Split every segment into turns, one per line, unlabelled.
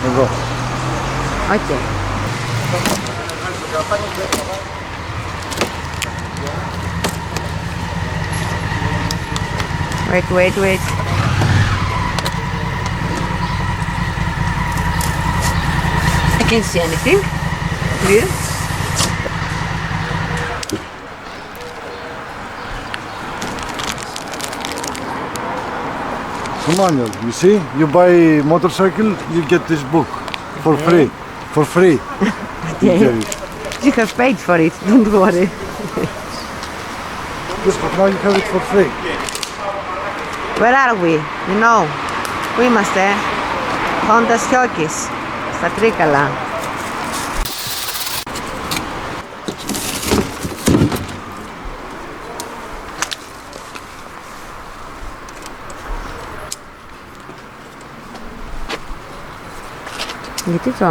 Εδώ.
Οκ. Wait. I can't see anything. Clear.
Manual, you see? You buy a motorcycle, you get this book for free. For free.
Okay. You have paid for it, don't worry.
Yes, but now you have it for free.
Where are we? You know, πού είμαστε? Honda Σιώκης, στα Τρίκαλα. Γιατί το...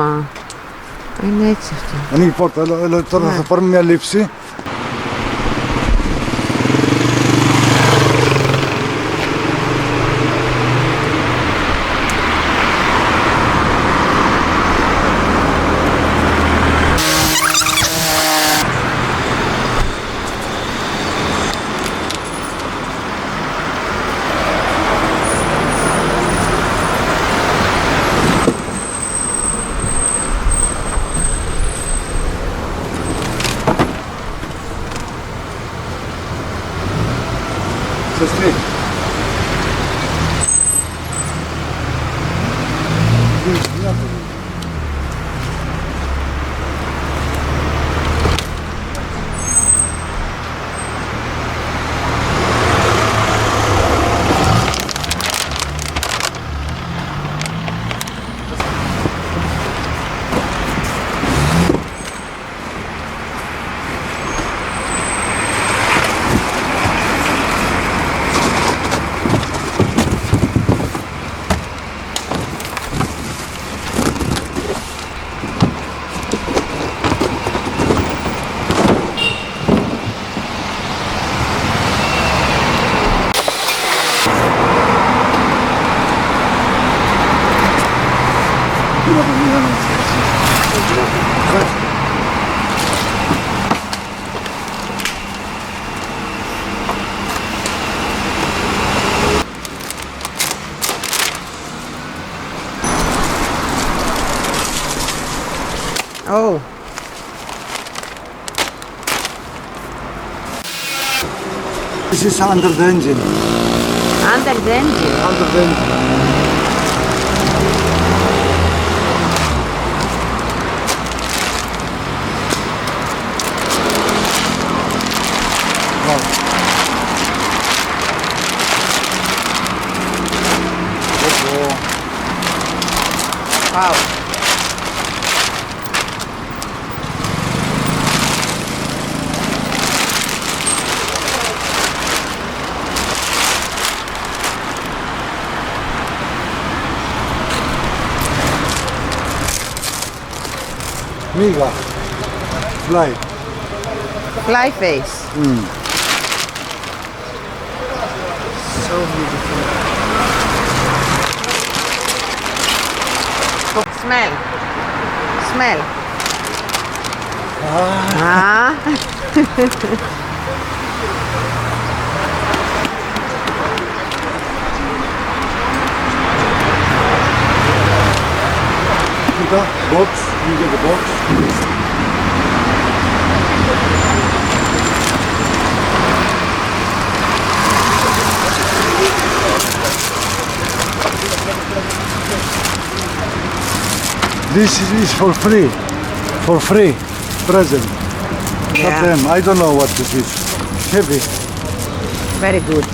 είναι έτσι αυτό.
Ανοίγει η πόρτα, τώρα θα πάρουμε μια λήψη. Street.
Oh.
This is under the engine.
Under the engine?
Under the engine.
Wow.
Mega. Fly.
Fly face.
So beautiful.
Smell. Smell. Ah.
Box, you get the box. This is for free, present.
Yeah.
KTM, I don't know what this is. Heavy.
Very good.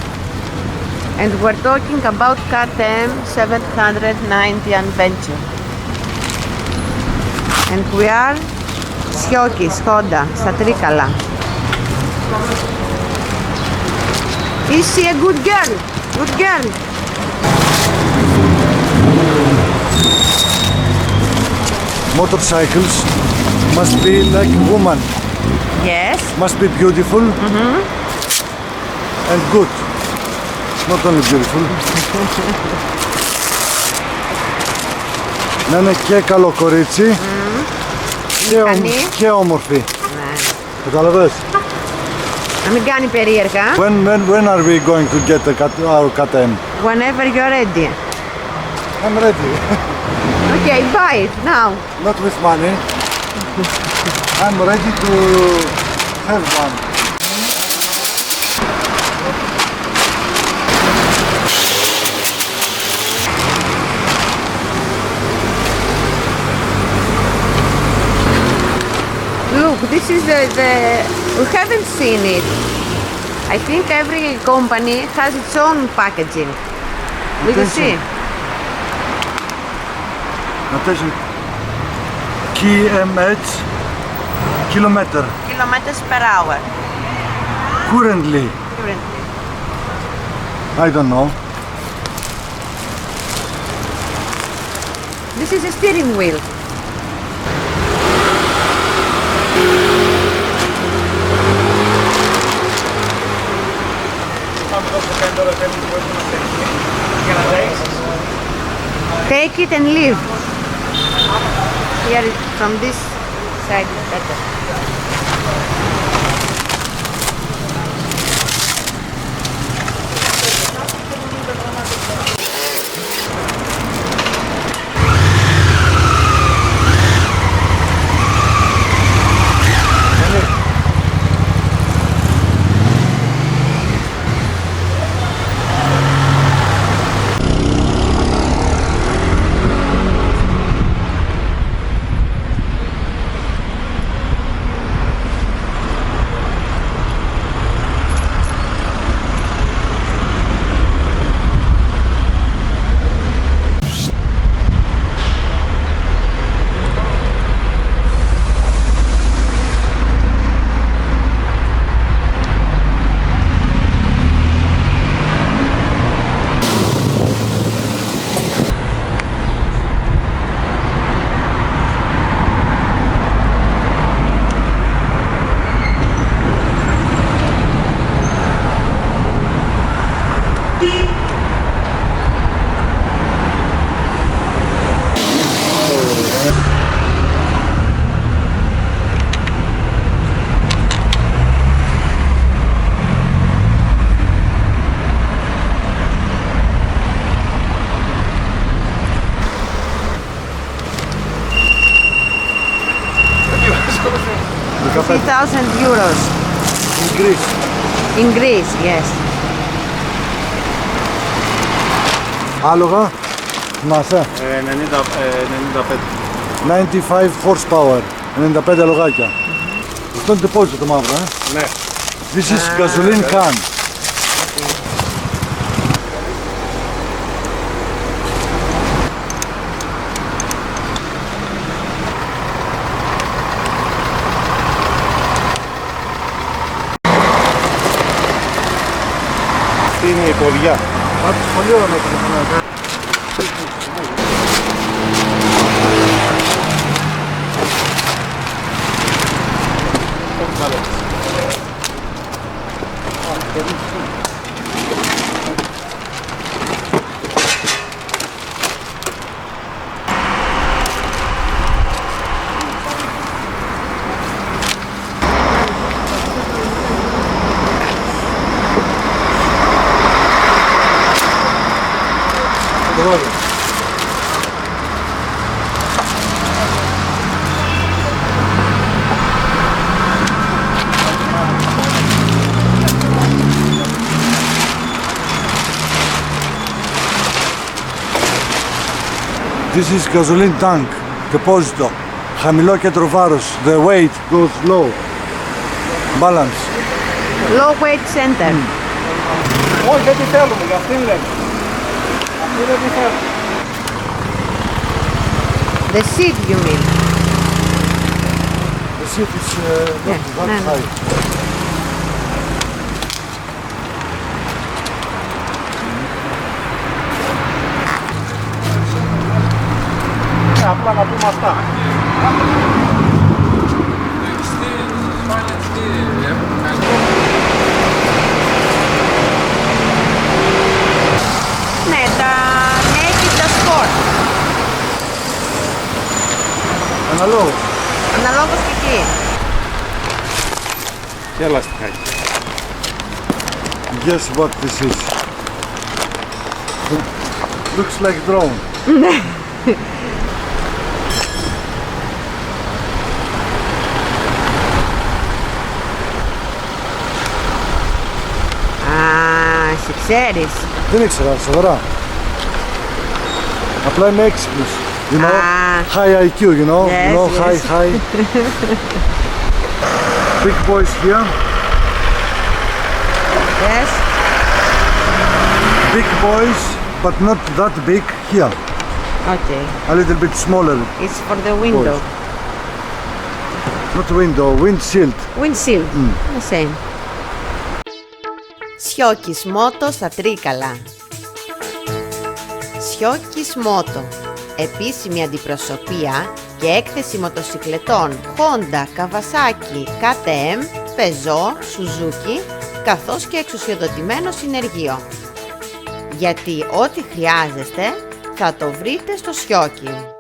And we're talking about KTM 790 Adventure. And we are Σιώκης, Honda, στα Τρίκαλα. Is she a good girl? Good girl.
Motorcycles must be like a woman.
Yes.
Must be beautiful and good. not only beautiful. Να είναι και καλό κορίτσι και όμορφη.
Ναι.
Καταλαβες.
Να μην κάνει περίεργα.
When are we going to get our KTM?
Whenever you're ready.
I'm ready.
Okay, buy it now.
Not with money. I'm ready to have one.
Look, this is the we haven't seen it. I think every company has its own packaging. Will you see?
Attention. KMH kilometer.
Kilometers per hour.
Currently, I don't know.
This is a steering wheel. Take it and leave. Here from this side is better. €3,000.
In Greece.
In Greece, yes.
Άλογα. Θυμάσαι. 95 horsepower. 95 αλογάκια. Αυτό είναι τεπόζιτο το μαύρο,
Ναι.
This is gasoline can.
Αυτή είναι η ποδιά.
Πολύ ωραία το. This is gasoline tank, deposito. Χαμηλό κέντρο βάρος. The weight goes low. Balance.
Low weight center.
Όχι, δεν τη θέλουμε, για αυτήν λέμε. Αυτή δεν τη θέλουμε.
The seat you mean?
The seat is not that high.
Απλά να πούμε αυτά.
Αναλόγως.
Αναλόγως και εκεί.
Και ελαστικάκι.
Guess what this is. Looks like drone.
Α, εσύ ξέρεις.
Δεν ήξερα, σοβαρά. Απλά είμαι έξυπνος. You know, high IQ, you know,
Yes,
you know,
yes.
high. Big boys here,
Yes.
big boys, but not that big here.
Okay.
A little bit smaller,
It's for the window.
not window, windshield.
Windshield. The same. Σιώκης μότο στα Τρίκαλα. Σιώκης μότο. Επίσημη αντιπροσωπεία και έκθεση μοτοσικλετών Honda, Kawasaki, KTM, Peugeot, Suzuki, καθώς και εξουσιοδοτημένο συνεργείο. Γιατί ό,τι χρειάζεστε θα το βρείτε στο Σιώκη.